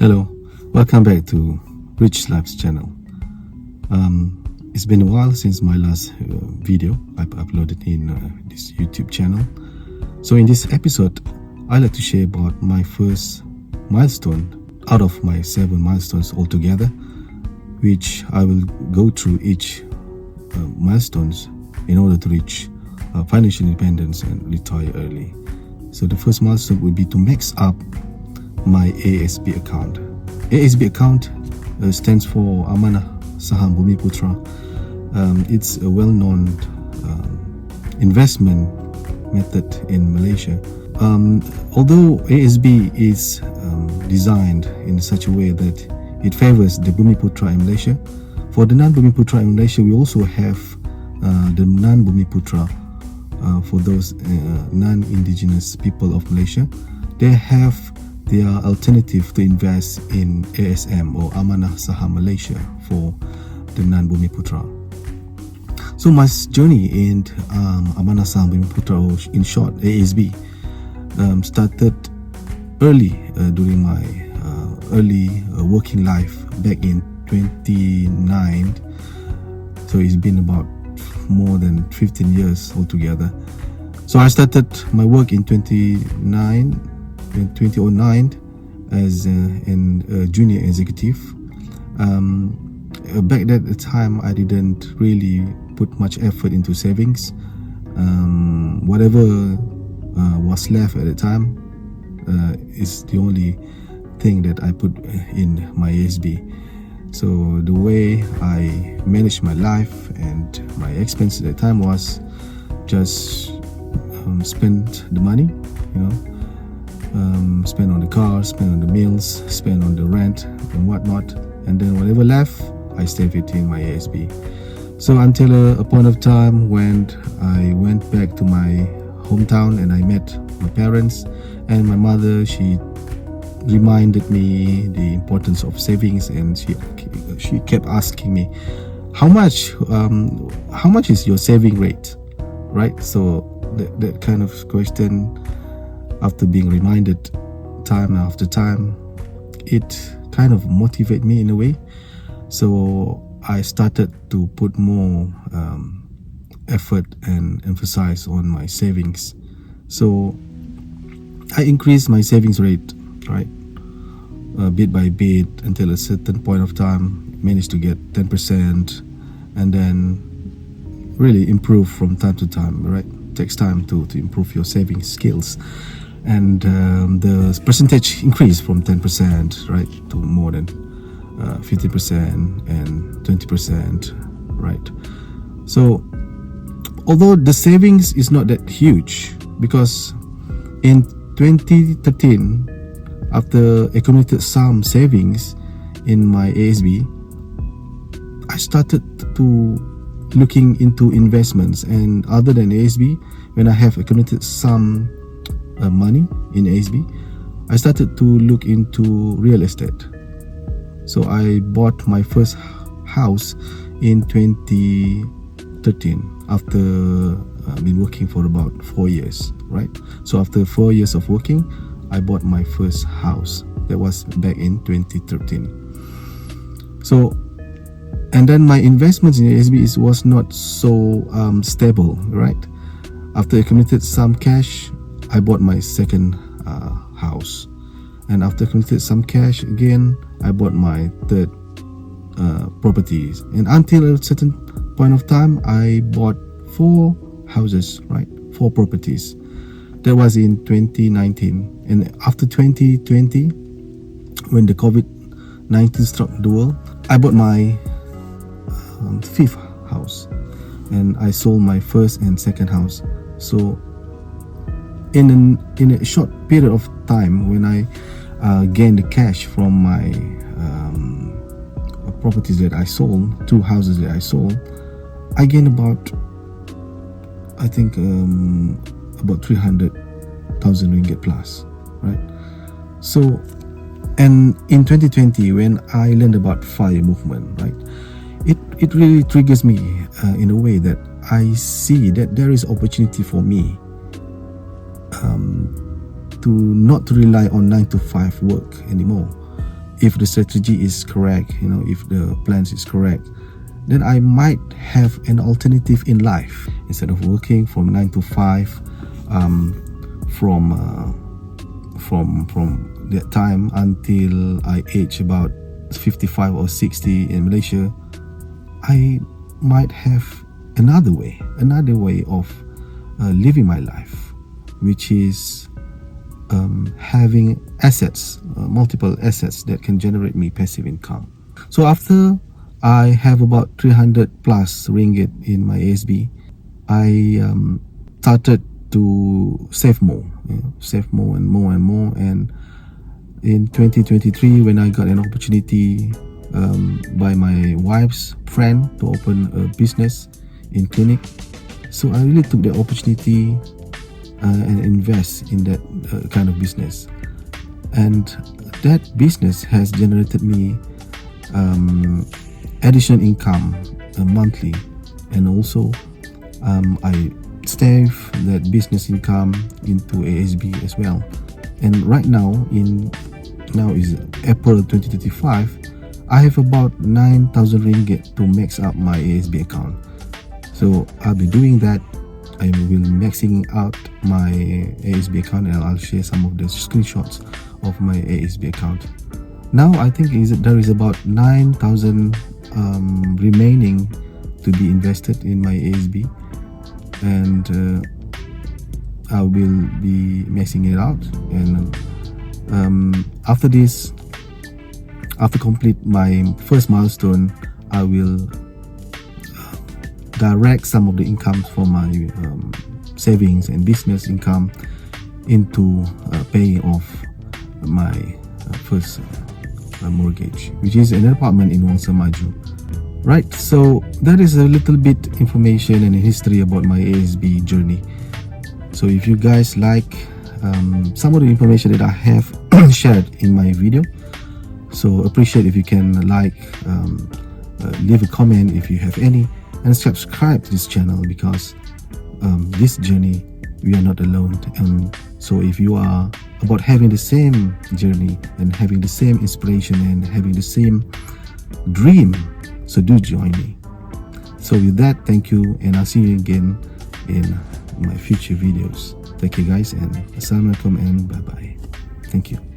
Hello, welcome back to Rich Labs channel. It's been a while since my last video I've uploaded in this YouTube channel. So in this episode, I'd like to share about my first milestone out of my 7 milestones altogether, which I will go through each milestones in order to reach financial independence and retire early. So the first milestone would be to max up my ASB account. ASB account stands for Amanah Saham Bumi Putra. It's a well-known investment method in Malaysia. Although ASB is designed in such a way that it favors the Bumi Putra in Malaysia, for the non-Bumi Putra in Malaysia, we also have the non-Bumi Putra for those non-indigenous people of Malaysia. They have their alternative to invest in ASM or Amanah Saham Malaysia for the non-Bumi Putra. So my journey in Amanah Saham Bumi Putra, or in short ASB, started early during my early working life back in 29. So it's been about more than 15 years altogether. So I started my work in 2009 as a junior executive. Back at the time, I didn't really put much effort into savings. Whatever was left at the time is the only thing that I put in my ASB. So the way I managed my life and my expenses at the time was just spend the money, spend on the car, spend on the meals, spend on the rent and whatnot, and then whatever left, I save it in my ASB. So until a point of time when I went back to my hometown and I met my parents, and my mother, she reminded me the importance of savings, and she kept asking me, how much is your saving rate, right? So that kind of question, after being reminded time after time, it kind of motivated me in a way. So I started to put more effort and emphasize on my savings. So I increased my savings rate, right, bit by bit, until a certain point of time managed to get 10%, and then really improve from time to time, right? It takes time to improve your saving skills, and the percentage increased from 10%, right, to more than 50% and 20%, right? So although the savings is not that huge, because in 2013, after accumulated some savings in my ASB, I started to looking into investments. And other than ASB, when I have accumulated some money in ASB, I started to look into real estate. So I bought my first house in 2013 after been working for about 4 years, right? So after 4 years of working, I bought my first house. That was back in 2013. So, and then my investments in ASB was not so stable, right? After I accumulated some cash, I bought my second house. And after I accumulated some cash again, I bought my third properties. And until a certain point of time, I bought 4 houses, right? 4 properties. That was in 2019. And after 2020, when the COVID-19 struck the world, I bought my 5th house, and I sold my first and second house. So in a short period of time, when I gained the cash from my properties that I sold, 2 houses that I sold, I gained about, I think, about 300,000 ringgit plus, right? So, and in 2020, when I learned about fire movement, right, it really triggers me in a way that I see that there is opportunity for me to not rely on 9 to 5 work anymore. if the strategy is correct, if the plans is correct, then I might have an alternative in life instead of working from 9 to 5 from that time until I age about 55 or 60 in Malaysia. I might have another way of living my life, which is having assets, multiple assets that can generate me passive income. So after I have about 300 plus ringgit in my ASB, I started to save more and more and more. And in 2023, when I got an opportunity by my wife's friend to open a business in clinic, so I really took the opportunity and invest in that kind of business. And that business has generated me additional income monthly, and also I save that business income into ASB as well. And right now is April 2025, I have about 9,000 ringgit to max up my ASB account. So I'll be doing that. I will be maxing out my ASB account, and I'll share some of the screenshots of my ASB account. Now I think there is about 9,000 remaining to be invested in my ASB, and I will be maxing it out. And after this, after complete my first milestone, I will direct some of the incomes from my savings and business income into paying off my first mortgage, which is an apartment in Wangsa Maju. Right, so that is a little bit information and history about my ASB journey. So if you guys like some of the information that I have shared in my video, so appreciate if you can like, leave a comment if you have any, and subscribe to this channel, because this journey we are not alone. And so if you are about having the same journey and having the same inspiration and having the same dream, so do join me. So with that, thank you, and I'll see you again in my future videos. Thank you guys, and Assalamualaikum and bye bye. Thank you.